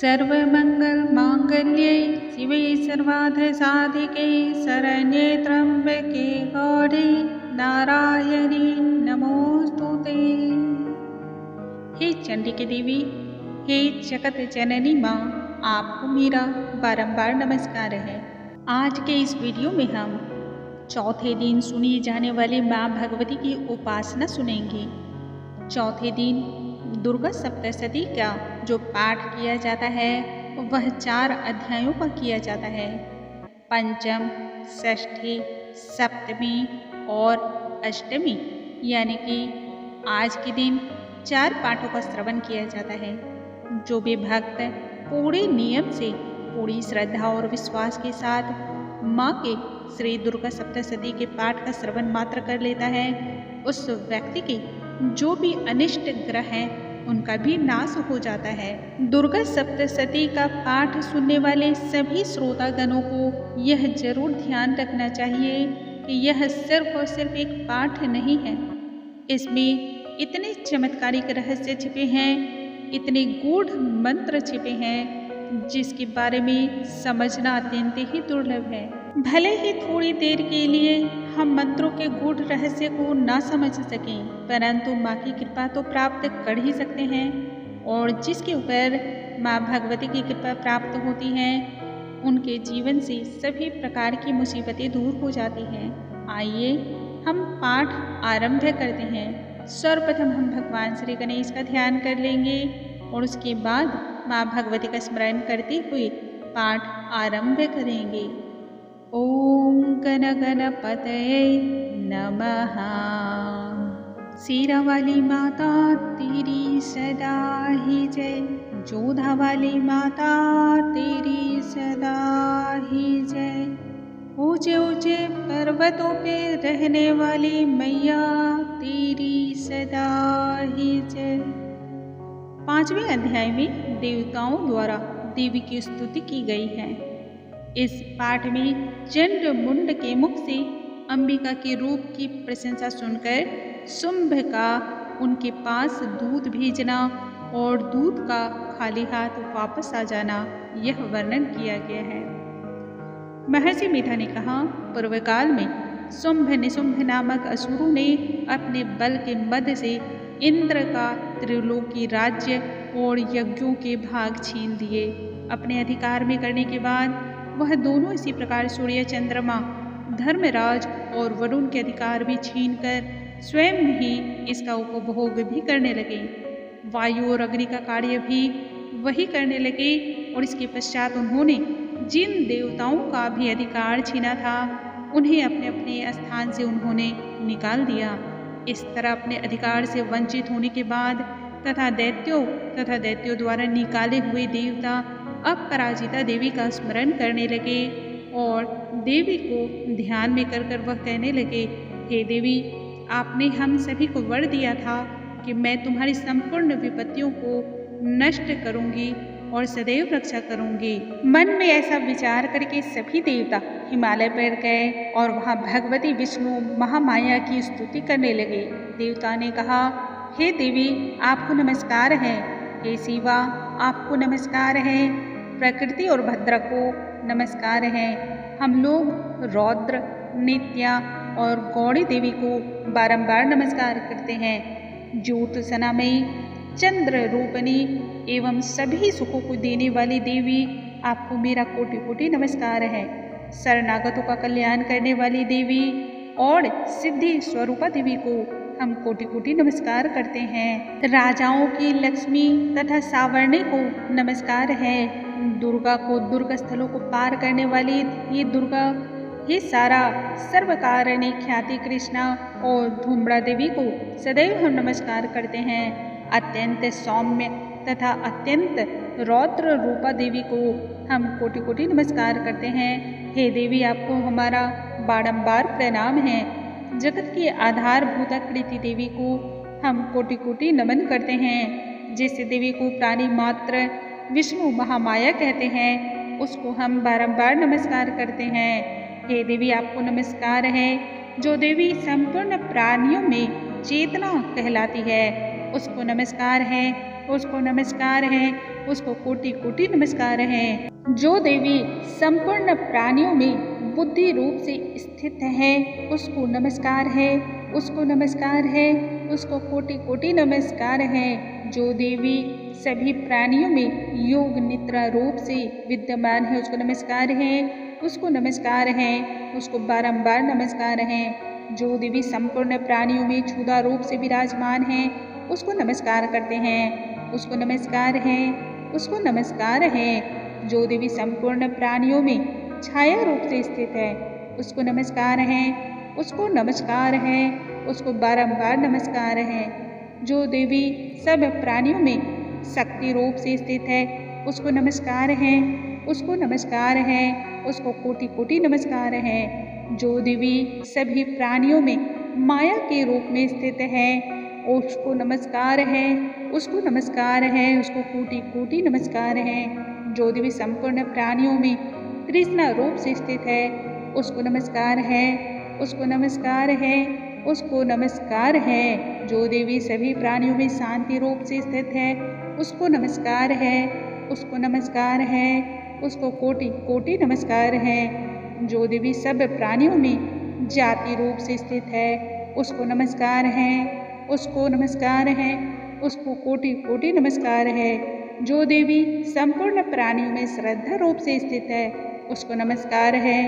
सर्वमङ्गलमाङ्गल्ये शिवे सर्वार्थसाधिके शरण्ये त्र्यम्बके गौरी नारायणी नमोस्तुते। हे चंडिका देवी, हे जगत जननी माँ, आपको मेरा बारंबार नमस्कार है। आज के इस वीडियो में हम चौथे दिन सुनी जाने वाली माँ भगवती की उपासना सुनेंगे। चौथे दिन दुर्गा सप्तशती का जो पाठ किया जाता है वह 4 अध्यायों का किया जाता है। पंचम, षष्ठी, सप्तमी और अष्टमी, यानी कि आज के दिन 4 पाठों का श्रवण किया जाता है। जो भी भक्त पूरे नियम से, पूरी श्रद्धा और विश्वास के साथ माँ के श्री दुर्गा सप्तशती के पाठ का श्रवण मात्र कर लेता है, उस व्यक्ति के जो भी अनिष्ट ग्रह हैं उनका भी नाश हो जाता है। दुर्गा सप्तशती का पाठ सुनने वाले सभी श्रोतागणों को यह जरूर ध्यान रखना चाहिए कि यह सिर्फ और सिर्फ एक पाठ नहीं है। इसमें इतने चमत्कारिक रहस्य छिपे हैं, इतने गूढ़ मंत्र छिपे हैं जिसके बारे में समझना अत्यंत ही दुर्लभ है। भले ही थोड़ी देर के लिए हम मंत्रों के गूढ़ रहस्य को ना समझ सकें, परंतु माँ की कृपा तो प्राप्त कर ही सकते हैं। और जिसके ऊपर माँ भगवती की कृपा प्राप्त होती है उनके जीवन से सभी प्रकार की मुसीबतें दूर हो जाती हैं। आइए हम पाठ आरंभ करते हैं। सर्वप्रथम हम भगवान श्री गणेश का ध्यान कर लेंगे और उसके बाद माँ भगवती का स्मरण करते हुए पाठ आरंभ करेंगे। ओम गण गणपतये नमः। सीरा वाली माता तेरी सदा ही जय, जोधा वाली माता तेरी सदा ही जय। ऊंचे ऊंचे पर्वतों पे रहने वाली मैया तेरी सदा ही जय। 5वें अध्याय में देवताओं द्वारा देवी की स्तुति की गई है। इस पाठ में चंड मुंड के मुख से अंबिका के रूप की प्रशंसा सुनकर शुंभ का उनके पास दूध भेजना और दूध का खाली हाथ वापस आ जाना, यह वर्णन किया गया है। महर्षि मेधा ने कहा, पूर्वकाल में शुंभ निशुंभ नामक असुरों ने अपने बल के मद से इंद्र का त्रिलोकी राज्य और यज्ञों के भाग छीन लिए। अपने अधिकार में करने के बाद वह दोनों इसी प्रकार सूर्य, चंद्रमा, धर्मराज और वरुण के अधिकार भी छीनकर स्वयं ही इसका उपभोग भी करने लगे। वायु और अग्नि का कार्य भी वही करने लगे और इसके पश्चात उन्होंने जिन देवताओं का भी अधिकार छीना था उन्हें अपने अपने स्थान से उन्होंने निकाल दिया। इस तरह अपने अधिकार से वंचित होने के बाद तथा दैत्यों द्वारा निकाले हुए देवता अब पराजिता देवी का स्मरण करने लगे और देवी को ध्यान में कर वह कहने लगे, हे देवी, आपने हम सभी को वर दिया था कि मैं तुम्हारी संपूर्ण विपत्तियों को नष्ट करूंगी और सदैव रक्षा करूंगी। मन में ऐसा विचार करके सभी देवता हिमालय पर गए और वहां भगवती विष्णु महामाया की स्तुति करने लगे। देवता ने कहा, हे देवी, आपको नमस्कार है। हे शिवा, आपको नमस्कार है। प्रकृति और भद्रा को नमस्कार है। हम लोग रौद्र, नित्या और गौड़ी देवी को बारंबार नमस्कार करते हैं। ज्योत सनामयी, चंद्र रूपणी एवं सभी सुखों को देने वाली देवी, आपको मेरा कोटि कोटि नमस्कार है। शरणागतों का कल्याण करने वाली देवी और सिद्धि स्वरूपा देवी को हम कोटि कोटि नमस्कार करते हैं। राजाओं की लक्ष्मी तथा सावर्णी को नमस्कार है। दुर्गा को, दुर्ग स्थलों को पार करने वाली ये दुर्गा, ये सारा सर्वकारिणी ख्याति कृष्णा और धूम्रा देवी को सदैव हम नमस्कार करते हैं। अत्यंत सौम्य तथा अत्यंत रौद्र रूपा देवी को हम कोटि कोटि नमस्कार करते हैं। हे देवी, आपको हमारा बारंबार प्रणाम है। जगत की आधारभूत कृति देवी को हम कोटि कोटि नमन करते हैं। जिस देवी को प्राणी मात्र विष्णु महामाया कहते हैं उसको हम बारंबार नमस्कार करते हैं। हे देवी, आपको नमस्कार है। जो देवी संपूर्ण प्राणियों में चेतना कहलाती है उसको नमस्कार है, उसको नमस्कार है। उसको कोटि कोटि नमस्कार है। जो देवी संपूर्ण प्राणियों में बुद्धि रूप से स्थित है, उसको नमस्कार है, उसको नमस्कार है, उसको कोटि कोटि नमस्कार है। जो देवी सभी प्राणियों में योग निद्रा रूप से विद्यमान है, उसको नमस्कार है, उसको नमस्कार है, उसको बारंबार नमस्कार है। जो देवी संपूर्ण प्राणियों में क्षुधा रूप से विराजमान है, उसको नमस्कार करते हैं, उसको नमस्कार है, उसको नमस्कार है। जो देवी संपूर्ण प्राणियों में छाया रूप से स्थित है, उसको नमस्कार है, उसको नमस्कार है, उसको बारंबार नमस्कार है। जो देवी सब प्राणियों में शक्ति रूप से स्थित है, उसको नमस्कार है, उसको नमस्कार है, उसको कोटि कोटि नमस्कार है। जो देवी सभी प्राणियों में माया के रूप में स्थित है, उसको नमस्कार है, उसको नमस्कार है, उसको कोटि कोटि नमस्कार है। जो देवी संपूर्ण प्राणियों में तृष्णा रूप से स्थित है, उसको नमस्कार है, उसको नमस्कार है, उसको नमस्कार है। जो देवी सभी प्राणियों में शांति रूप से स्थित है, उसको नमस्कार है, उसको नमस्कार है, उसको कोटि कोटि नमस्कार है। जो देवी सब प्राणियों में जाति रूप से स्थित है, उसको नमस्कार है, उसको नमस्कार है, उसको कोटि कोटि नमस्कार है। जो देवी संपूर्ण प्राणियों में श्रद्धा रूप से स्थित है, उसको नमस्कार है,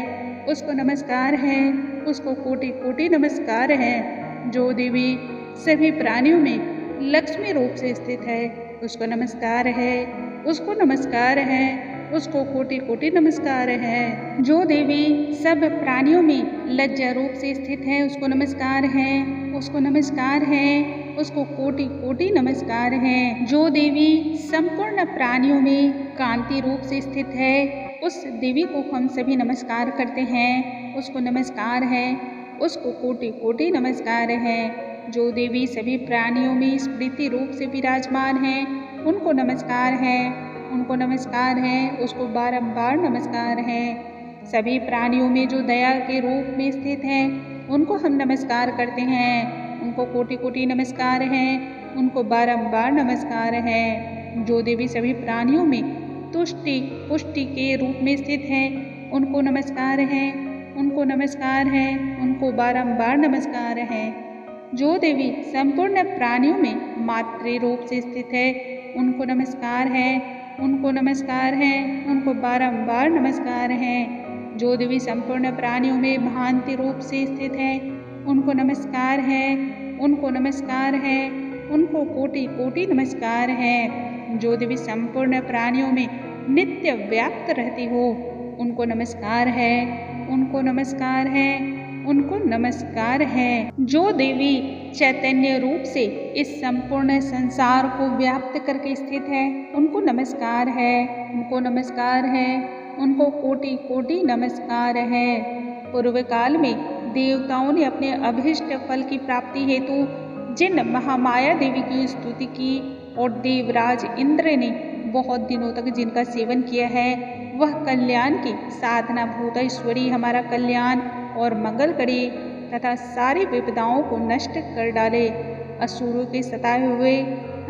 उसको नमस्कार है, उसको कोटि कोटि नमस्कार है। जो देवी सभी प्राणियों में लक्ष्मी रूप से स्थित है, उसको नमस्कार है, उसको नमस्कार है, उसको कोटि कोटि नमस्कार है। जो देवी सब प्राणियों में लज्जा रूप से स्थित है, उसको नमस्कार है, उसको नमस्कार है, उसको कोटि कोटि नमस्कार है। जो देवी संपूर्ण प्राणियों में कांति रूप से स्थित है, उस देवी को हम सभी नमस्कार करते हैं, उसको नमस्कार है, उसको कोटि कोटि नमस्कार है। जो देवी सभी प्राणियों में स्मृति रूप से विराजमान है, उनको नमस्कार है, उनको नमस्कार है, उसको बारंबार नमस्कार है। सभी प्राणियों में जो दया के रूप में स्थित है, उनको हम नमस्कार करते हैं, उनको कोटि कोटि नमस्कार है, उनको बारंबार नमस्कार है। जो देवी सभी प्राणियों में तुष्टि पुष्टि के रूप में स्थित है, उनको नमस्कार है, उनको नमस्कार है, उनको बारंबार नमस्कार है। जो देवी संपूर्ण प्राणियों में मातृ रूप से स्थित है, उनको नमस्कार है, उनको नमस्कार है, उनको बारंबार नमस्कार है। जो देवी संपूर्ण प्राणियों में भांति रूप से स्थित है, उनको नमस्कार है, उनको नमस्कार है, उनको कोटि कोटि नमस्कार है। जो देवी संपूर्ण प्राणियों में नित्य व्याप्त रहती हो, उनको नमस्कार है, उनको नमस्कार है, उनको नमस्कार है। जो देवी चैतन्य रूप से इस संपूर्ण संसार को व्याप्त करके स्थित है, उनको नमस्कार है, उनको नमस्कार है, उनको कोटि कोटि नमस्कार है। पूर्व काल में देवताओं ने अपने अभीष्ट फल की प्राप्ति हेतु जिन महामाया देवी की स्तुति की और देवराज इंद्र ने बहुत दिनों तक जिनका सेवन किया है, वह कल्याण की साधना भूत ईश्वरी हमारा कल्याण और मंगल करे तथा सारी विपदाओं को नष्ट कर डाले। असुरों के सताए हुए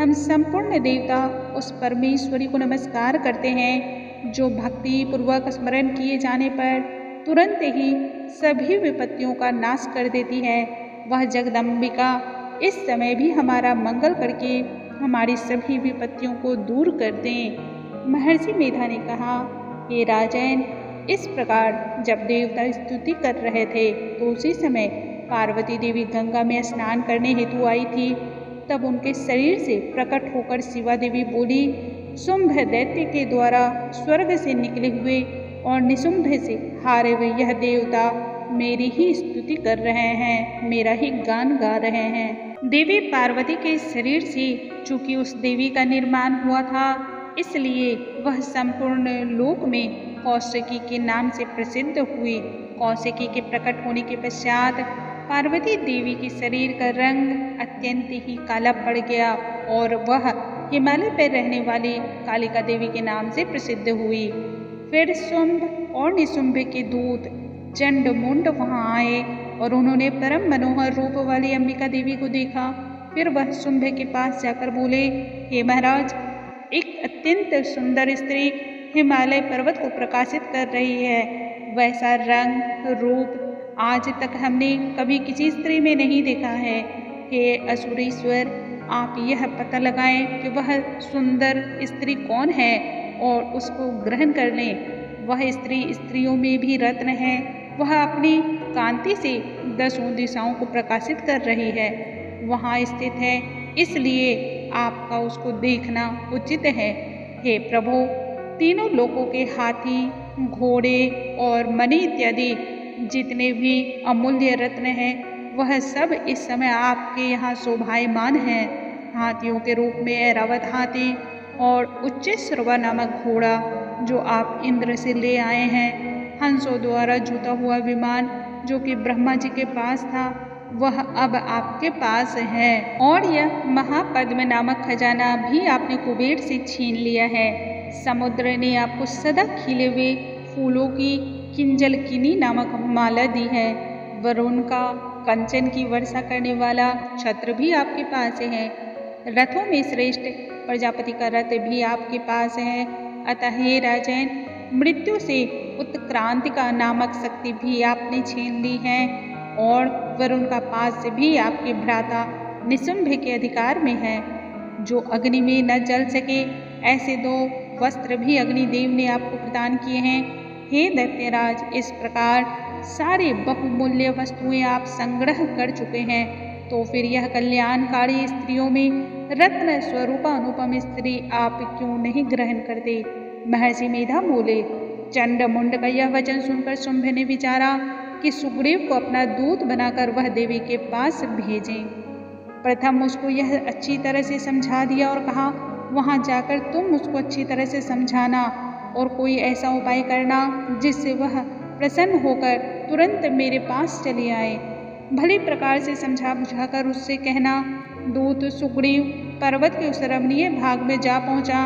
हम संपूर्ण देवता उस परमेश्वरी को नमस्कार करते हैं, जो भक्ति पूर्वक स्मरण किए जाने पर तुरंत ही सभी विपत्तियों का नाश कर देती है। वह जगदम्बिका इस समय भी हमारा मंगल करके हमारी सभी विपत्तियों को दूर कर दें। महर्षि मेधा ने कहा, हे राजन, इस प्रकार जब देवता स्तुति कर रहे थे तो उसी समय पार्वती देवी गंगा में स्नान करने हेतु आई थी। तब उनके शरीर से प्रकट होकर शिवा देवी बोली, शुंभ दैत्य के द्वारा स्वर्ग से निकले हुए और निशुंभ से हारे हुए यह देवता मेरी ही स्तुति कर रहे हैं, मेरा ही गान गा रहे हैं। देवी पार्वती के शरीर से चूंकि उस देवी का निर्माण हुआ था, इसलिए वह संपूर्ण लोक में कौशिकी के नाम से प्रसिद्ध हुई। कौशिकी के प्रकट होने के पश्चात पार्वती देवी के शरीर का रंग अत्यंत ही काला पड़ गया और वह हिमालय पर रहने वाली कालिका देवी के नाम से प्रसिद्ध हुई। फिर शुंभ और निशुंभ के दूत चंड मुंड वहाँ आए और उन्होंने परम मनोहर रूप वाली अंबिका देवी को देखा। फिर वह शुंभ के पास जाकर बोले, हे महाराज, एक अत्यंत सुंदर स्त्री हिमालय पर्वत को प्रकाशित कर रही है। वैसा रंग रूप आज तक हमने कभी किसी स्त्री में नहीं देखा है। हे असुरेश्वर, आप यह पता लगाएं कि वह सुंदर स्त्री कौन है और उसको ग्रहण कर लें। वह स्त्री स्त्रियों में भी रत्न है। वह अपनी कांति से 10 दिशाओं को प्रकाशित कर रही है, वहाँ स्थित है, इसलिए आपका उसको देखना उचित है। हे प्रभु, तीनों लोकों के हाथी, घोड़े और मणि इत्यादि जितने भी अमूल्य रत्न हैं, वह सब इस समय आपके यहाँ शोभायमान हैं। हाथियों के रूप में ऐरावत हाथी और उच्चैःश्रवा नामक घोड़ा जो आप इंद्र से ले आए हैं, हंसों द्वारा जुता हुआ विमान जो कि ब्रह्मा जी के पास था, वह अब आपके पास है। और यह महापद्म नामक खजाना भी आपने कुबेर से छीन लिया है। समुद्र ने आपको सदा खिले हुए फूलों की किंजलकिनी नामक माला दी है। वरुण का कंचन की वर्षा करने वाला छत्र भी आपके पास है। रथों में श्रेष्ठ प्रजापति का रथ भी आपके पास है। अतः हे राजन, मृत्यु से उत्क्रांति का नामक शक्ति भी आपने छीन ली है और वरुण का पास भी आपके भ्राता निशुंभ के अधिकार में है। जो अग्नि में न जल सके ऐसे 2 वस्त्र भी अग्निदेव ने आपको प्रदान किए हैं। हे दैत्यराज, इस प्रकार सारे बहुमूल्य वस्तुएं आप संग्रह कर चुके हैं, तो फिर यह कल्याणकारी स्त्रियों में रत्न स्वरूपा अनुपम स्त्री आप क्यों नहीं ग्रहण करते? महर्षि मेधा बोले। चंड मुंड का यह वचन सुनकर शुंभ ने विचारा कि सुग्रीव को अपना दूत बनाकर वह देवी के पास भेजें। प्रथम उसको यह अच्छी तरह से समझा दिया और कहा, वहाँ जाकर तुम उसको अच्छी तरह से समझाना और कोई ऐसा उपाय करना जिससे वह प्रसन्न होकर तुरंत मेरे पास चली आए। भली प्रकार से समझा बुझाकर उससे कहना। दूत सुग्रीव पर्वत के उस रमणीय भाग में जा पहुँचा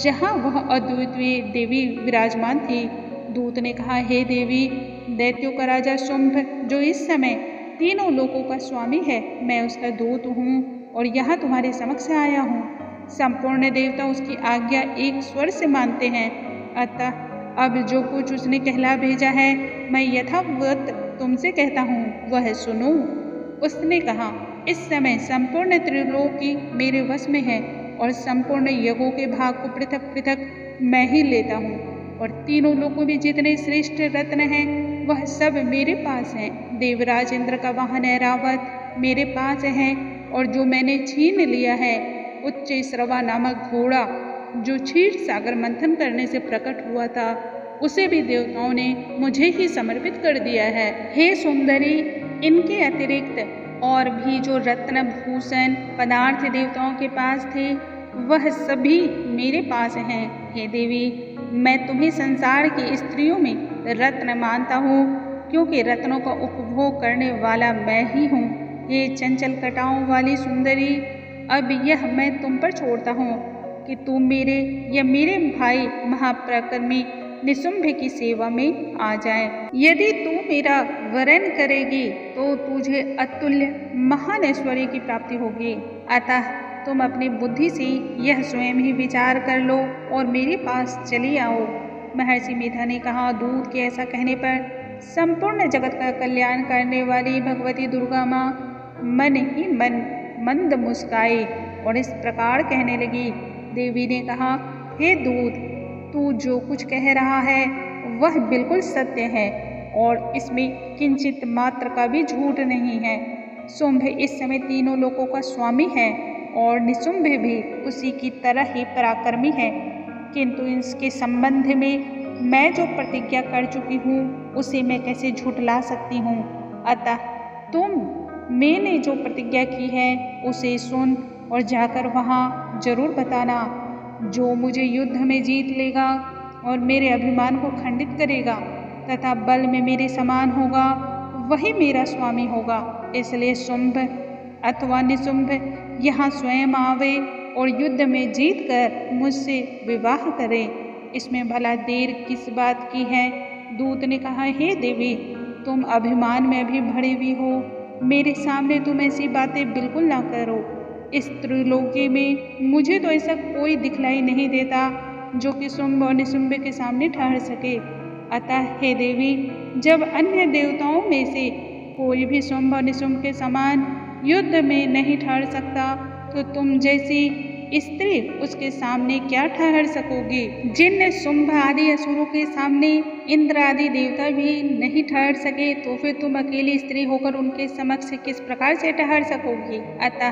जहाँ वह अद्वितीय देवी विराजमान थी। दूत ने कहा, हे देवी, दैत्यों का राजा शुंभ जो इस समय तीनों लोकों का स्वामी है, मैं उसका दूत हूँ और यहाँ तुम्हारे समक्ष आया हूँ। संपूर्ण देवता उसकी आज्ञा एक स्वर से मानते हैं, अतः अब जो कुछ उसने कहला भेजा है मैं यथावत तुमसे कहता हूँ, वह सुनो। उसने कहा, इस समय संपूर्ण त्रिलोकी मेरे वश में है और संपूर्ण यज्ञों के भाग को पृथक पृथक मैं ही लेता हूँ और तीनों लोकों में जितने श्रेष्ठ रत्न हैं वह सब मेरे पास हैं। देवराज इंद्र का वाहन ऐरावत मेरे पास है और जो मैंने छीन लिया है उच्चैःश्रवा नामक घोड़ा जो क्षीर सागर मंथन करने से प्रकट हुआ था, उसे भी देवताओं ने मुझे ही समर्पित कर दिया है। हे सुंदरी, इनके अतिरिक्त और भी जो रत्न भूषण पदार्थ देवताओं के पास थे वह सभी मेरे पास हैं। हे देवी, मैं तुम्हें संसार की स्त्रियों में रत्न मानता हूँ क्योंकि रत्नों का उपभोग करने वाला मैं ही हूँ। हे चंचल कटाओं वाली सुंदरी, अब यह मैं तुम पर छोड़ता हूँ कि तुम मेरे या मेरे भाई महापराक्रमी निशुंभ की सेवा में आ जाए। यदि तू मेरा वरण करेगी तो तुझे अतुल्य महान ऐश्वर्य की प्राप्ति होगी। अतः तुम अपनी बुद्धि से यह स्वयं ही विचार कर लो और मेरे पास चली आओ। महर्षि मेधा ने कहा, दूत के ऐसा कहने पर संपूर्ण जगत का कल्याण करने वाली भगवती दुर्गा माँ मन ही मन मंद मुस्काई और इस प्रकार कहने लगी। देवी ने कहा, हे दूत, तू जो कुछ कह रहा है वह बिल्कुल सत्य है और इसमें किंचित मात्र का भी झूठ नहीं है। शुंभ इस समय तीनों लोकों का स्वामी है और निशुंभ भी उसी की तरह ही पराक्रमी है, किंतु इसके संबंध में मैं जो प्रतिज्ञा कर चुकी हूँ उसे मैं कैसे झुठला सकती हूँ। अतः तुम मैंने जो प्रतिज्ञा की है उसे सुन और जाकर वहाँ जरूर बताना। जो मुझे युद्ध में जीत लेगा और मेरे अभिमान को खंडित करेगा तथा बल में मेरे समान होगा वही मेरा स्वामी होगा। इसलिए शुंभ अथवा निशुंभ यहाँ स्वयं आवे और युद्ध में जीत कर मुझसे विवाह करे। इसमें भला देर किस बात की है? दूत ने कहा, हे देवी, तुम अभिमान में भी भरी हुई हो, मेरे सामने तुम ऐसी बातें बिल्कुल ना करो। इस त्रिलोकी में मुझे तो ऐसा कोई दिखलाई नहीं देता जो कि शुंभ और निशुंभ के सामने ठहर सके। अतः हे देवी, जब अन्य देवताओं में से कोई भी शुंभ और निशुंभ के समान युद्ध में नहीं ठहर सकता, तो तुम जैसी स्त्री उसके सामने क्या ठहर सकोगी? जिन शुंभ आदि असुरों के सामने इंद्र आदि देवता भी नहीं ठहर सके, तो फिर तुम अकेली स्त्री होकर उनके समक्ष किस प्रकार से ठहर सकोगी? अतः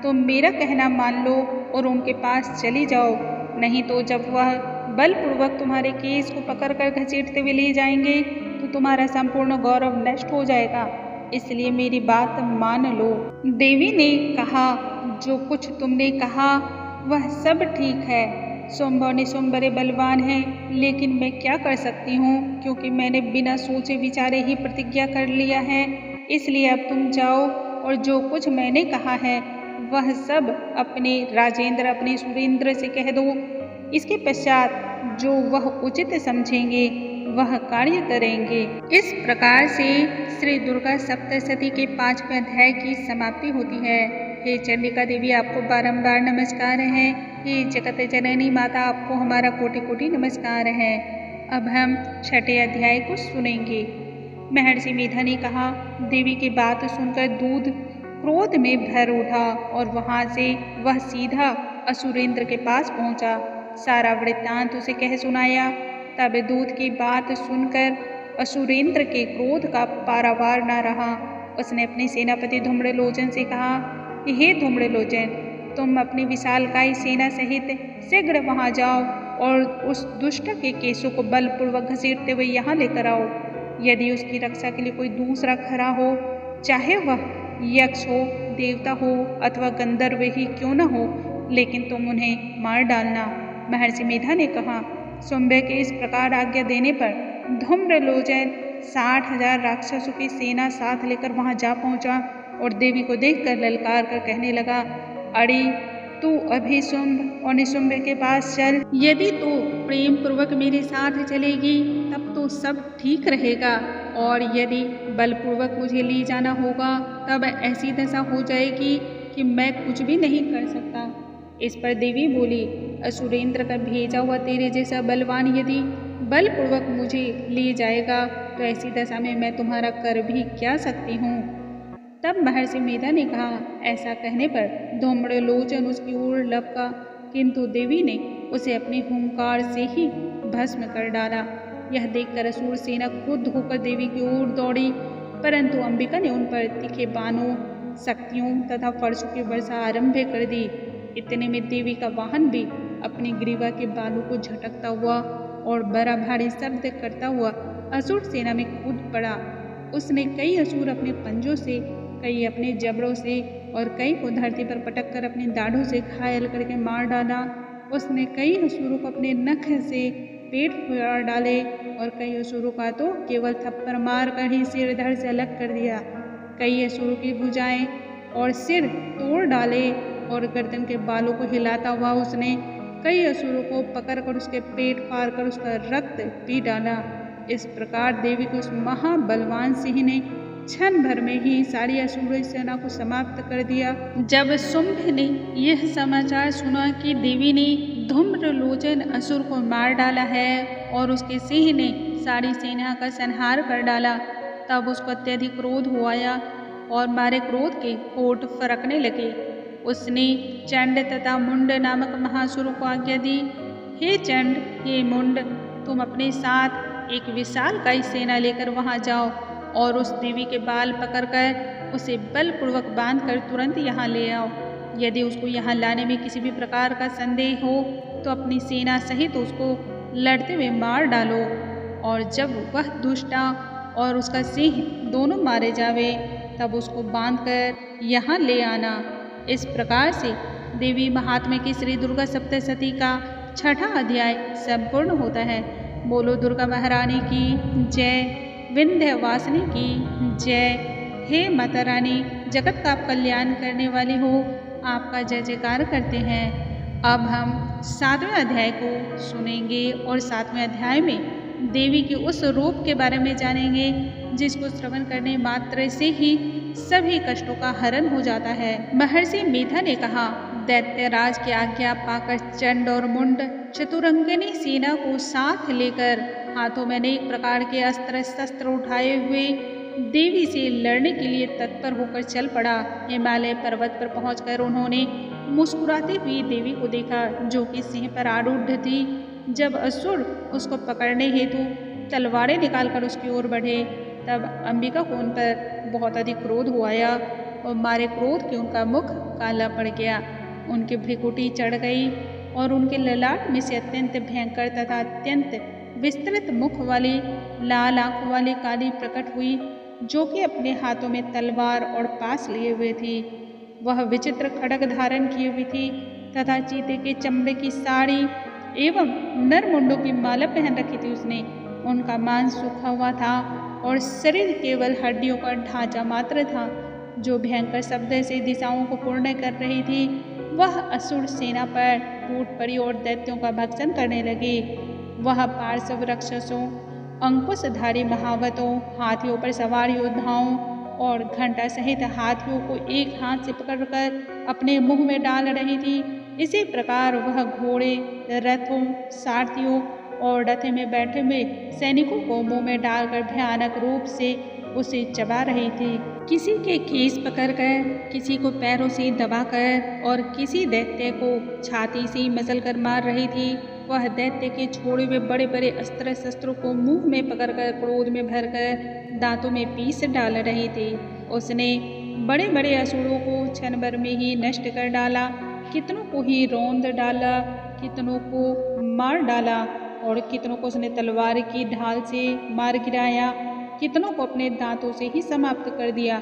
तुम मेरा कहना मान लो और उनके पास चली जाओ, नहीं तो जब वह बलपूर्वक तुम्हारे केस को पकड़कर घसीटते हुए ले जाएंगे तो तुम्हारा संपूर्ण गौरव नष्ट हो जाएगा। इसलिए मेरी बात मान लो। देवी ने कहा, जो कुछ तुमने कहा वह सब ठीक है। शुंभ और निशुंभ बड़े बलवान हैं, लेकिन मैं क्या कर सकती हूँ, क्योंकि मैंने बिना सोचे विचारे ही प्रतिज्ञा कर लिया है। इसलिए अब तुम जाओ और जो कुछ मैंने कहा है वह सब अपने राजेंद्र, अपने सुरेंद्र से कह दो। इसके पश्चात जो वह उचित समझेंगे वह कार्य करेंगे। इस प्रकार से श्री दुर्गा सप्तशती के 5वें अध्याय की समाप्ति होती है। हे चंडिका देवी, आपको बारंबार नमस्कार है। हे जगत जननी माता, आपको हमारा कोटि कोटि नमस्कार है। अब हम 6ठे अध्याय को सुनेंगे। महर्षि मेधा ने कहा, देवी की बात सुनकर दूध क्रोध में भर उठा और वहां से वह सीधा असुरेंद्र के पास पहुंचा। सारा वृत्तांत उसे कह सुनाया। तब दूध की बात सुनकर असुरेंद्र के क्रोध का पारावार न रहा। उसने अपने सेनापति धूम्रलोचन से कहा, हे धूम्रलोचन, तुम अपनी विशालकाय सेना सहित शीघ्र वहां जाओ और उस दुष्ट के केसों को बलपूर्वक घसीटते हुए यहाँ लेकर आओ। यदि उसकी रक्षा के लिए कोई दूसरा खड़ा हो, चाहे वह यक्ष हो, देवता हो अथवा गंधर्व ही क्यों न हो, लेकिन तुम उन्हें मार डालना। महर्षि मेधा ने कहा। शुंभ के इस प्रकार आज्ञा देने पर धूम्रलोचन 60,000 राक्षसों की सेना साथ लेकर वहां जा पहुंचा और देवी को देखकर ललकार कर कहने लगा, अरे तू अभी शुंभ और निशुंभ के पास चल। यदि तू प्रेम पूर्वक मेरे साथ चलेगी तब तो सब ठीक रहेगा, और यदि बलपूर्वक मुझे ले जाना होगा तब ऐसी दशा हो जाएगी कि मैं कुछ भी नहीं कर सकता। इस पर देवी बोली, असुरेंद्र का भेजा हुआ तेरे जैसा बलवान यदि बलपूर्वक मुझे ले जाएगा तो ऐसी दशा में मैं तुम्हारा कर भी क्या सकती हूँ। तब महर्षि मेधा ने कहा। ऐसा कहने पर धूम्रलोचन उसकी ओर लपका, किंतु देवी ने उसे अपने हुंकार से ही भस्म कर डाला। यह देखकर असुर सेना क्रुद्ध होकर देवी की ओर दौड़ी, परंतु अंबिका ने उन पर तीखे बाणों, शक्तियों तथा फर्शों की वर्षा आरंभ कर दी। इतने में देवी का वाहन भी अपनी ग्रीवा के बालों को झटकता हुआ और बड़ा भारी शब्द करता हुआ असुर सेना में कूद पड़ा। उसने कई असुर अपने पंजों से, कई अपने जबड़ों से और कई को धरती पर पटक कर अपने दाढ़ों से घायल करके मार डाला। उसने कई असुरों को अपने नख से पेट फाड़ डाले और कई असुरों का तो केवल थप्पड़ मार कर ही सिर धड़ से अलग कर दिया। कई असुरों की भुजाएं और सिर तोड़ डाले और गर्दन के बालों को हिलाता हुआ उसने कई असुरों को पकड़कर उसके पेट फाड़ कर उसका रक्त पी डाला। इस प्रकार देवी के उस महाबलवान सिंह ने क्षण भर में ही सारी असुर सेना को समाप्त कर दिया। जब शुंभ ने यह समाचार सुना कि देवी ने धूम्रलोचन असुर को मार डाला है और उसके सिंह ने सारी सेना का संहार कर डाला, तब उसको अत्यधिक क्रोध हो आया और मारे क्रोध के होठ फरकने लगे। उसने चंड तथा मुंड नामक महासुरों को आज्ञा दी, हे चंड, हे मुंड, तुम अपने साथ एक विशालकाय सेना लेकर वहां जाओ और उस देवी के बाल पकड़कर उसे बलपूर्वक बांधकर तुरंत यहाँ ले आओ। यदि उसको यहाँ लाने में किसी भी प्रकार का संदेह हो तो अपनी सेना सहित उसको लड़ते हुए मार डालो, और जब वह दुष्टा और उसका सिंह दोनों मारे जावे तब उसको बांधकर यहाँ ले आना। इस प्रकार से देवी महात्म्य की श्री दुर्गा सप्तशती का 6ठा अध्याय संपूर्ण होता है। बोलो दुर्गा महारानी की जय, विंध्यवासिनी की जय। हे माता रानी, जगत का आप कल्याण करने वाली हो, आपका जय जयकार करते हैं। अब हम 7वें अध्याय को सुनेंगे और 7वें अध्याय में देवी के उस रूप के बारे में जानेंगे जिसको श्रवण करने मात्र से ही सभी कष्टों का हरण हो जाता है। महर्षि मेधा ने कहा, दैत्यराज की आज्ञा पाकर चंड और मुंड चतुरंगिनी सेना को साथ लेकर हाथों में अनेक प्रकार के अस्त्र शस्त्र उठाए हुए देवी से लड़ने के लिए तत्पर होकर चल पड़ा। हिमालय पर्वत पर पहुंचकर उन्होंने मुस्कुराती हुई देवी को देखा, जो कि सिंह पर आरूढ़ थी। जब असुर उसको पकड़ने हेतु तलवारें निकालकर उसकी ओर बढ़े, तब अंबिका को उन पर बहुत अधिक क्रोध हो आया और मारे क्रोध के उनका मुख काला पड़ गया। उनकी भ्रिकुटी चढ़ गई और उनके ललाट में से अत्यंत भयंकर तथा अत्यंत विस्तृत मुख वाली लाल आंखों वाली काली प्रकट हुई, जो कि अपने हाथों में तलवार और पास लिए हुए थी। वह विचित्र खड्ग धारण किए हुई थी तथा चीते के चमड़े की साड़ी एवं नरमुंडों की माला पहन रखी थी। उसने उनका मांस सूखा हुआ था और शरीर केवल हड्डियों का ढांचा मात्र था, जो भयंकर शब्द से दिशाओं को पूर्ण कर रही थी। वह असुर सेना पर टूट पड़ी और दैत्यों का भक्षण करने लगी। वह पार्श्व राक्षसों, अंकुशधारी महावतों, हाथियों पर सवार योद्धाओं और घंटा सहित हाथियों को एक हाथ से पकड़कर अपने मुंह में डाल रही थी। इसी प्रकार वह घोड़े, रथों, सारथियों और रथ में बैठे हुए सैनिकों को मुंह में डालकर भयानक रूप से उसे चबा रही थी। किसी के केस पकड़कर, किसी को पैरों से दबाकर और किसी दैत्य को छाती से मसलकर मार रही थी। वह दैत्य के छोड़े हुए बड़े बड़े अस्त्र शस्त्रों को मुंह में पकड़कर क्रोध में भरकर दांतों में पीस डाल रही थी। उसने बड़े बड़े असुरों को क्षण भर में ही नष्ट कर डाला, कितनों को ही रौंद डाला, कितनों को मार डाला और कितनों को उसने तलवार की ढाल से मार गिराया, कितनों को अपने दांतों से ही समाप्त कर दिया।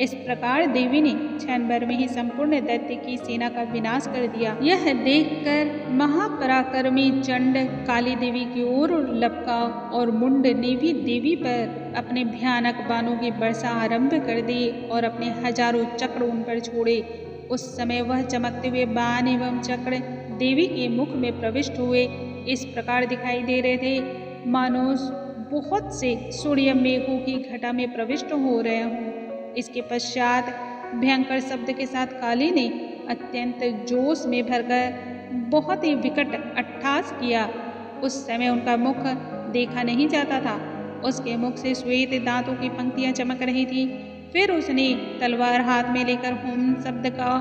इस प्रकार देवी ने क्षण भर में ही संपूर्ण दैत्य की सेना का विनाश कर दिया। यह देखकर महापराक्रमी चंड काली देवी की ओर लपका और मुंड ने भी देवी पर अपने भयानक बाणों की वर्षा आरंभ कर दी और अपने हजारों चक्र उन पर छोड़े। उस समय वह चमकते हुए बाण एवं चक्र देवी के मुख में प्रविष्ट हुए इस प्रकार दिखाई दे रहे थे, मानो बहुत से सूर्य मेघों की घटा में प्रविष्ट हो रहे हों। इसके पश्चात भयंकर शब्द के साथ काली ने अत्यंत जोश में भरकर बहुत ही विकट अट्टहास किया। उस समय उनका मुख देखा नहीं जाता था, उसके मुख से श्वेत दांतों की पंक्तियां चमक रही थी। फिर उसने तलवार हाथ में लेकर होम शब्द का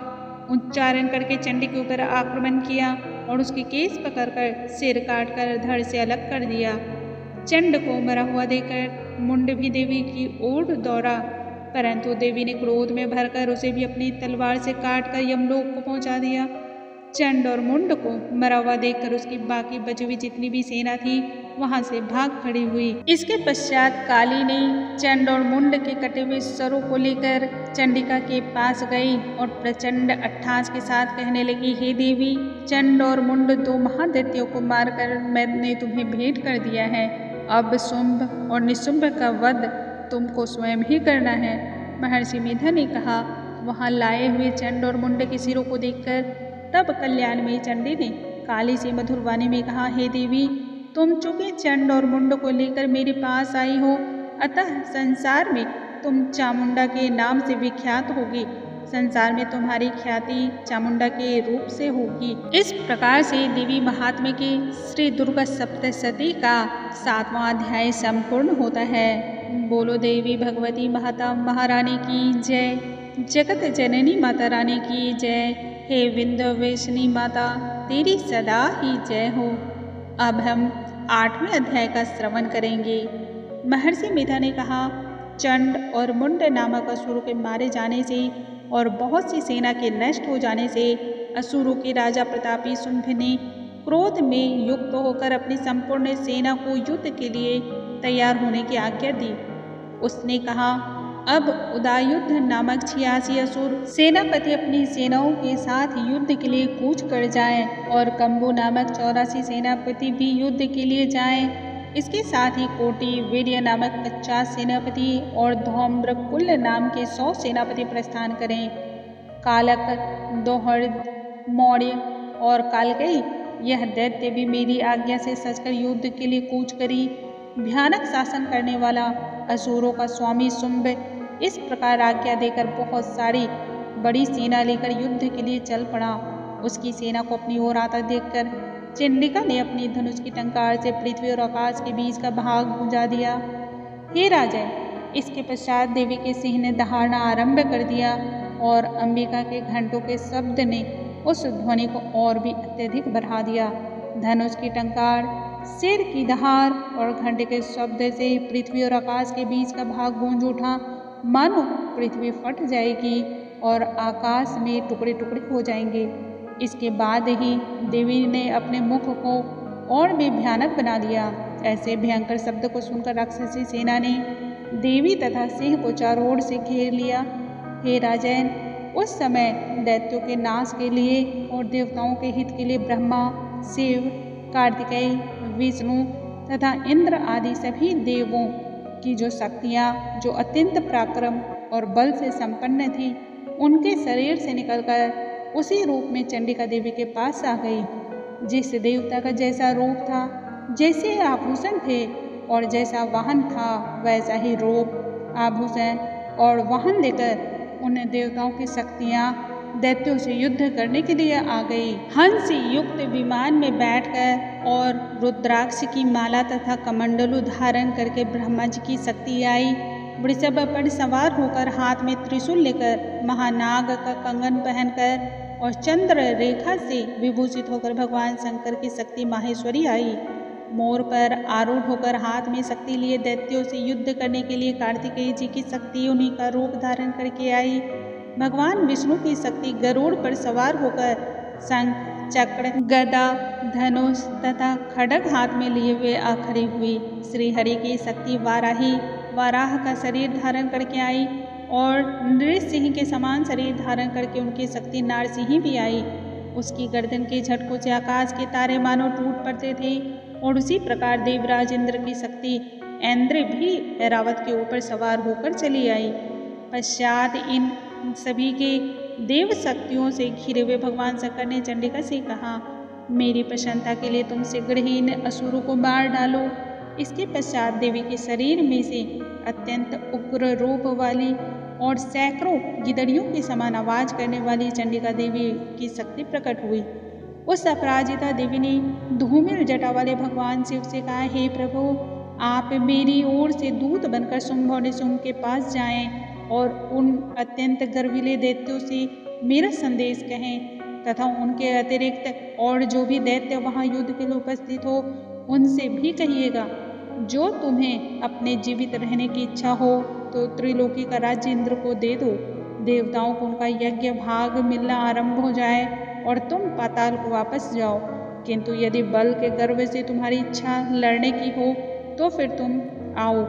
उच्चारण करके चंडी के ऊपर आक्रमण किया और उसके केस पकड़कर सिर काटकर धड़ से अलग कर दिया। चंड को मरा हुआ देखकर मुंड भी देवी की ओर दौड़ा, परंतु देवी ने क्रोध में भरकर उसे भी अपनी तलवार से काटकर यमलोक को पहुंचा दिया। चंड और मुंड को मरा हुआ देखकर उसकी बाकी बची हुई जितनी भी सेना थी वहां से भाग खड़ी हुई। इसके पश्चात काली ने चंड और मुंड के कटे हुए सरों को लेकर चंडिका के पास गई और प्रचंड अट्टहास के साथ कहने लगी, हे देवी, चंड और मुंड दो महादैत्यों को मारकर मैंने तुम्हें भेंट कर दिया है। अब शुंभ और निशुंभ का वध तुमको स्वयं ही करना है। महर्षि मेधा ने कहा, वहां लाए हुए चंड और मुंड के सिरों को देखकर तब कल्याणमयी चंडी ने काली से मधुर वाणी में कहा, हे देवी, तुम चूंकि चंड और मुंड को लेकर मेरे पास आई हो, अतः संसार में तुम चामुंडा के नाम से विख्यात होगी। संसार में तुम्हारी ख्याति चामुंडा के रूप से होगी। इस प्रकार से देवी महात्म्य के श्री दुर्गा सप्तशती का 7वां अध्याय संपूर्ण होता है। बोलो देवी भगवती माता महारानी की जय। जगत जननी माता रानी की जय। हे विंध्यवासिनी माता, तेरी सदा ही जय हो। अब हम 8वें अध्याय का श्रवण करेंगे। महर्षि मेधा ने कहा, चंड और मुंड नामक असुरों के मारे जाने से और बहुत सी सेना के नष्ट हो जाने से असुरों के राजा प्रतापी शुंभ ने क्रोध में युक्त होकर अपनी संपूर्ण सेना को युद्ध के लिए तैयार होने की आज्ञा दी। उसने कहा, अब उदायुद्ध नामक 86 असुर सेनापति अपनी सेनाओं के साथ युद्ध के लिए कूच कर जाएं और कंबु नामक 84 सेनापति भी युद्ध के लिए जाएं। इसके साथ ही कोटि वीर्य नामक 50 सेनापति और धौम्रकुल नाम के 100 सेनापति प्रस्थान करें। कालक, दोहर्द, मौर्य और कालकई यह दैत्य भी मेरी आज्ञा से सचकर युद्ध के लिए कूच करी। भयानक शासन करने वाला असुरों का स्वामी शुंभ इस प्रकार आज्ञा देकर बहुत सारी बड़ी सेना लेकर युद्ध के लिए चल पड़ा। उसकी सेना को अपनी ओर आता देखकर चंडिका ने अपनी धनुष की टंकार से पृथ्वी और आकाश के बीच का भाग बुझा दिया। हे राजन, इसके पश्चात देवी के सिंह ने दहाड़ना आरंभ कर दिया और अंबिका के घंटों के शब्द ने उस ध्वनि को और भी अत्यधिक बढ़ा दिया। धनुष की टंकार, सिर की दहाड़ और घंटे के शब्द से पृथ्वी और आकाश के बीच का भाग गूंज उठा, मानो पृथ्वी फट जाएगी और आकाश में टुकड़े टुकड़े हो जाएंगे। इसके बाद ही देवी ने अपने मुख को और भी भयानक बना दिया। ऐसे भयंकर शब्द को सुनकर राक्षसी सेना ने देवी तथा सिंह को चारों ओर से घेर लिया। हे राजन, उस समय दैत्यों के नाश के लिए और देवताओं के हित के लिए ब्रह्मा, शिव, कार्तिकेय, विष्णु तथा इंद्र आदि सभी देवों की जो शक्तियाँ जो अत्यंत पराक्रम और बल से संपन्न थी, उनके शरीर से निकलकर उसी रूप में चंडिका देवी के पास आ गई। जिस देवता का जैसा रूप था, जैसे आभूषण थे और जैसा वाहन था, वैसा ही रूप, आभूषण और वाहन लेकर उन देवताओं की शक्तियाँ दैत्यों से युद्ध करने के लिए आ गई। हंस युक्त विमान में बैठकर और रुद्राक्ष की माला तथा कमंडलू धारण करके ब्रह्मा जी की शक्ति आई। वृषभ पर सवार होकर हाथ में त्रिशूल लेकर, महानाग का कंगन पहनकर और चंद्र रेखा से विभूषित होकर भगवान शंकर की शक्ति माहेश्वरी आई। मोर पर आरूढ़ होकर हाथ में शक्ति लिए दैत्यों से युद्ध करने के लिए कार्तिकेय जी की शक्ति उन्हीं का रूप धारण करके आई। भगवान विष्णु की शक्ति गरुड़ पर सवार होकर शंख, चक्र, गदा, धनुष तथा खड्ग हाथ में लिए हुए आ खड़ी हुई। श्री हरि की शक्ति वाराही वाराह का शरीर धारण करके आई और नृसिंह के समान शरीर धारण करके उनकी शक्ति नारसिंही भी आई। उसकी गर्दन के झटकों से आकाश के तारे मानो टूट पड़ते थे और उसी प्रकार देवराज इंद्र की शक्ति इंद्र भी ऐरावत के ऊपर सवार होकर चली आई। पश्चात इन सभी के देव शक्तियों से घिरे हुए भगवान शंकर ने चंडिका से कहा, मेरी प्रसन्नता के लिए तुम शीघ्रहीन असुरों को मार डालो। इसके पश्चात देवी के शरीर में से अत्यंत उग्र रूप वाली और सैकड़ों गिदड़ियों के समान आवाज करने वाली चंडिका देवी की शक्ति प्रकट हुई। उस अपराजिता देवी ने धूमिल जटा वाले भगवान शिव से कहा, हे प्रभु, आप मेरी ओर से दूत बनकर शुंभ और निशुंभ के पास जाएं और उन अत्यंत गर्विले दैत्यों से मेरा संदेश कहें तथा उनके अतिरिक्त और जो भी दैत्य वहाँ युद्ध के लिए उपस्थित हो उनसे भी कहिएगा, जो तुम्हें अपने जीवित रहने की इच्छा हो तो त्रिलोकी का राज्य इंद्र को दे दो। देवताओं को उनका यज्ञ भाग मिलना आरंभ हो जाए और तुम पाताल को वापस जाओ। किंतु यदि बल के गर्व से तुम्हारी इच्छा लड़ने की हो तो फिर तुम आओ।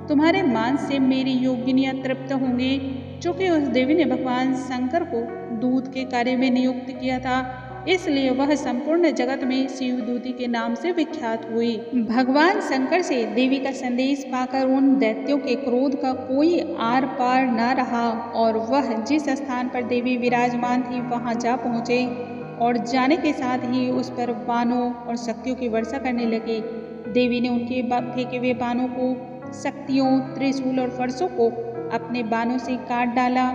तुम्हारे मांस से मेरी योगिनियाँ तृप्त होंगी। चूँकि उस देवी ने भगवान शंकर को दूत के कार्य में नियुक्त किया था, इसलिए वह संपूर्ण जगत में शिवदूती के नाम से विख्यात हुई। भगवान शंकर से देवी का संदेश पाकर उन दैत्यों के क्रोध का कोई आर पार न रहा और वह जिस स्थान पर देवी विराजमान थी वहां जा पहुँचे और जाने के साथ ही उस पर बाणों और शक्तियों की वर्षा करने लगे। देवी ने उनके फेंके हुए बाणों को, शक्तियों, त्रिशूल और फरसों को अपने बाणों से काट डाला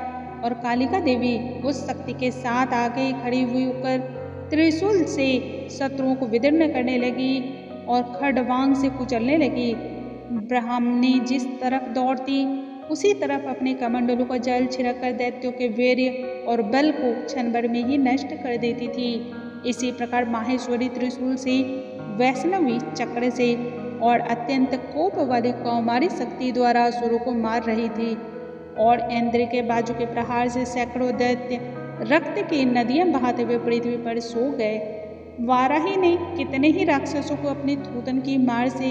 और कालिका देवी उस शक्ति के साथ आगे खड़ी हुई होकर त्रिशूल से शत्रुओं को विदीर्ण करने लगी और खड्वांग से कुचलने लगी। ब्राह्मणी जिस तरफ दौड़ती उसी तरफ अपने कमंडलों का जल छिड़क कर दैत्यों के वीर्य और बल को क्षण भर में ही नष्ट कर देती थी। इसी प्रकार माहेश्वरी त्रिशूल से, वैष्णवी चक्र से और अत्यंत कोप वाली कौमारी शक्ति द्वारा असुरों को मार रही थी और इंद्र के बाजू के प्रहार से सैकड़ों दैत्य रक्त की नदियां बहाते हुए पृथ्वी पर सो गए। वाराही ने कितने ही राक्षसों को अपनी थूथन की मार से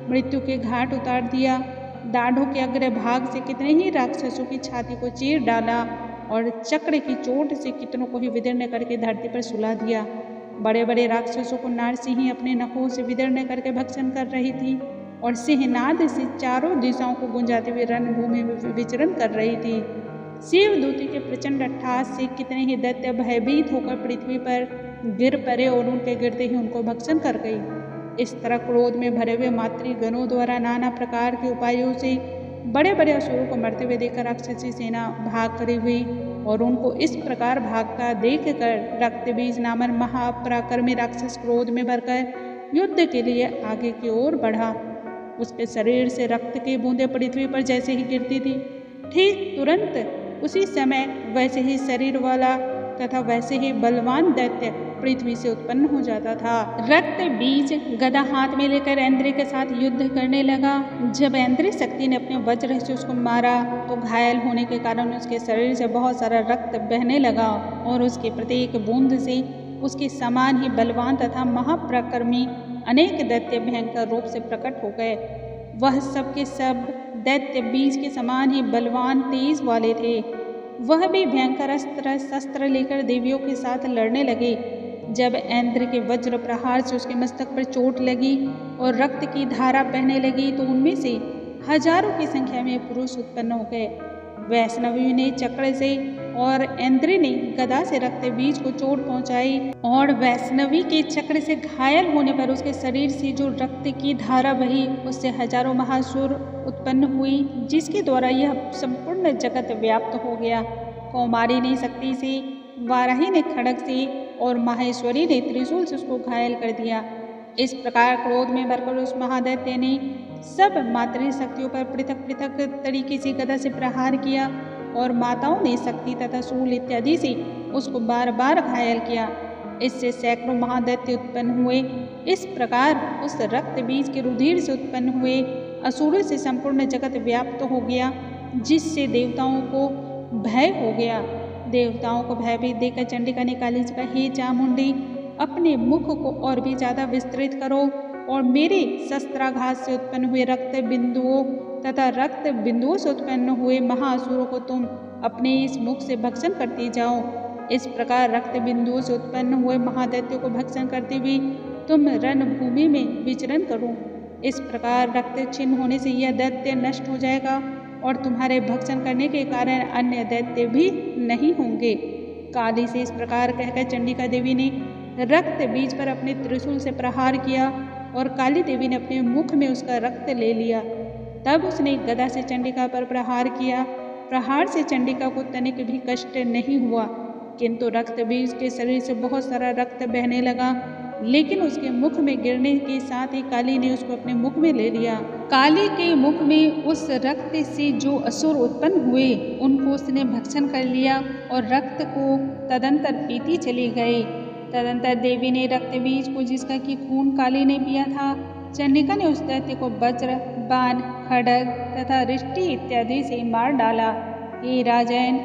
मृत्यु के घाट उतार दिया। दाढ़ों के अग्रभाग से कितने ही राक्षसों की छाती को चीर डाला और चक्र की चोट से कितनों को ही विदीर्ण करके धरती पर सुला दिया। बड़े बड़े राक्षसों को नारसिंही अपने नखों से विदीर्ण करके भक्षण कर रही थी और सिंहनाद से चारों दिशाओं को गुंजाते हुए रणभूमि में विचरण कर रही थी। शिवदूती के प्रचंड अट्टहास से कितने ही दैत्य भयभीत होकर पृथ्वी पर गिर पड़े और उनके गिरते ही उनको भक्षण कर गई। इस तरह क्रोध में भरे हुए मातृगणों द्वारा नाना प्रकार के उपायों से बड़े बड़े असुरों को मरते हुए देखकर राक्षसी सेना भाग खड़ी हुई और उनको इस प्रकार भागता देखकर रक्तबीज नामक महापराक्रमी राक्षस क्रोध में भरकर युद्ध के लिए आगे की ओर बढ़ा। उसके शरीर से रक्त की बूंदें पृथ्वी पर जैसे ही गिरती थी, ठीक तुरंत उसी समय वैसे ही शरीर वाला तथा वैसे ही बलवान दैत्य पृथ्वी से उत्पन्न हो जाता था। रक्त बीज गदा हाथ में लेकर इंद्र के साथ युद्ध करने लगा। जब इंद्र शक्ति ने अपने वज्र से उसको मारा तो घायल होने के कारण उसके शरीर से बहुत सारा रक्त बहने लगा और उसकी प्रत्येक बूंद से उसके समान ही बलवान तथा महापराक्रमी अनेक दैत्य भयंकर रूप से प्रकट हो गए। वह सब के सब दैत्य बीज के समान ही बलवान तेज वाले थे। वह भी भयंकर अस्त्र शस्त्र लेकर देवियों के साथ लड़ने लगे। जब इंद्र के वज्र प्रहार से उसके मस्तक पर चोट लगी और रक्त की धारा बहने लगी तो उनमें से हजारों की संख्या में पुरुष उत्पन्न हो गए। वैष्णवी ने चक्र से और इंद्र ने गदा से रक्त बीज को चोट पहुंचाई और वैष्णवी के चक्र से घायल होने पर उसके शरीर से जो रक्त की धारा बही उससे हजारों महासुर उत्पन्न हुई, जिसके द्वारा यह संपूर्ण जगत व्याप्त हो गया। कौमारी ने शक्ति से, वाराही ने खड्ग से और माहेश्वरी ने त्रिशूल से उसको घायल कर दिया। इस प्रकार क्रोध में भरकर उस महादैत्य ने सब मातृ शक्तियों पर पृथक पृथक तरीके से गदा से प्रहार किया और माताओं ने शक्ति तथा शूल इत्यादि से उसको बार बार घायल किया। इससे सैकड़ों महादैत्य उत्पन्न हुए। इस प्रकार उस रक्त बीज के रुधिर से उत्पन्न हुए असुरों से संपूर्ण जगत व्याप्त हो गया, जिससे देवताओं को भय हो गया। देवताओं को भयभीत देखकर चंडिका ने काली जी का, हे चामुंडी, अपने मुख को और भी ज्यादा विस्तृत करो और मेरे शस्त्राघात से उत्पन्न हुए रक्त बिंदुओं तथा रक्त बिंदुओं से उत्पन्न हुए महाअसुरों को तुम अपने इस मुख से भक्षण करती जाओ। इस प्रकार रक्त बिंदुओं से उत्पन्न हुए महादैत्यों को भक्षण करती हुई तुम रणभूमि में विचरण करो। इस प्रकार रक्त छिन्न होने से यह दैत्य नष्ट हो जाएगा और तुम्हारे भक्षण करने के कारण अन्य दैत्य भी नहीं होंगे। काली से इस प्रकार कहकर चंडिका देवी ने रक्त बीज पर अपने त्रिशूल से प्रहार किया और काली देवी ने अपने मुख में उसका रक्त ले लिया। तब उसने गदा से चंडिका पर प्रहार किया। प्रहार से चंडिका को तनिक भी कष्ट नहीं हुआ, किंतु रक्त बीज के शरीर से बहुत सारा रक्त बहने लगा, लेकिन उसके मुख में गिरने के साथ ही काली ने उसको अपने मुख में ले लिया। काली के मुख में उस रक्त से जो असुर उत्पन्न हुए उनको उसने भक्षण कर लिया और रक्त को तदंतर पीती चली गई। तदंतर देवी ने रक्त बीज को, जिसका कि खून काली ने पिया था, चंडिका ने उस दैत्य को वज्र, बाण, खड्ग तथा रिष्टि इत्यादि से मार डाला। हे राजन,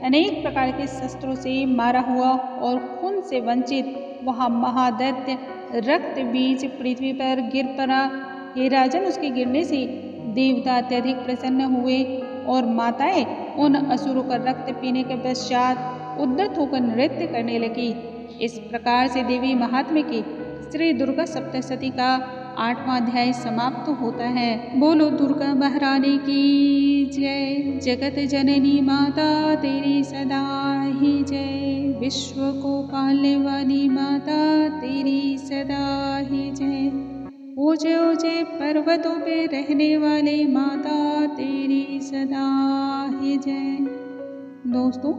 अनेक प्रकार के शस्त्रों से मारा हुआ और खून से वंचित वह महादैत्य रक्त बीज पृथ्वी पर गिर पड़ा। हे राजन, उसके गिरने से देवता अत्यधिक प्रसन्न हुए और माताएं उन असुरों का रक्त पीने के पश्चात उद्यत होकर नृत्य करने लगी। इस प्रकार से देवी महात्म्य की श्री दुर्गा सप्तशती का 8वां अध्याय समाप्त होता है। बोलो दुर्गा महारानी की जय। जगत जननी माता तेरी सदा ही जय। विश्व को पालने वाली माता तेरी सदा ही जय। ऊंचे ऊंचे पर्वतों पे रहने वाले माता तेरी सदा ही जय। दोस्तों,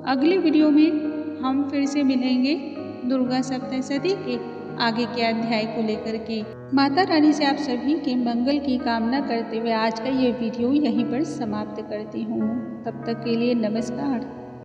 अगली वीडियो में हम फिर से मिलेंगे दुर्गा सप्तशती के आगे के अध्याय को लेकर के। माता रानी से आप सभी के मंगल की कामना करते हुए आज का ये वीडियो यहीं पर समाप्त करती हूँ। तब तक के लिए नमस्कार।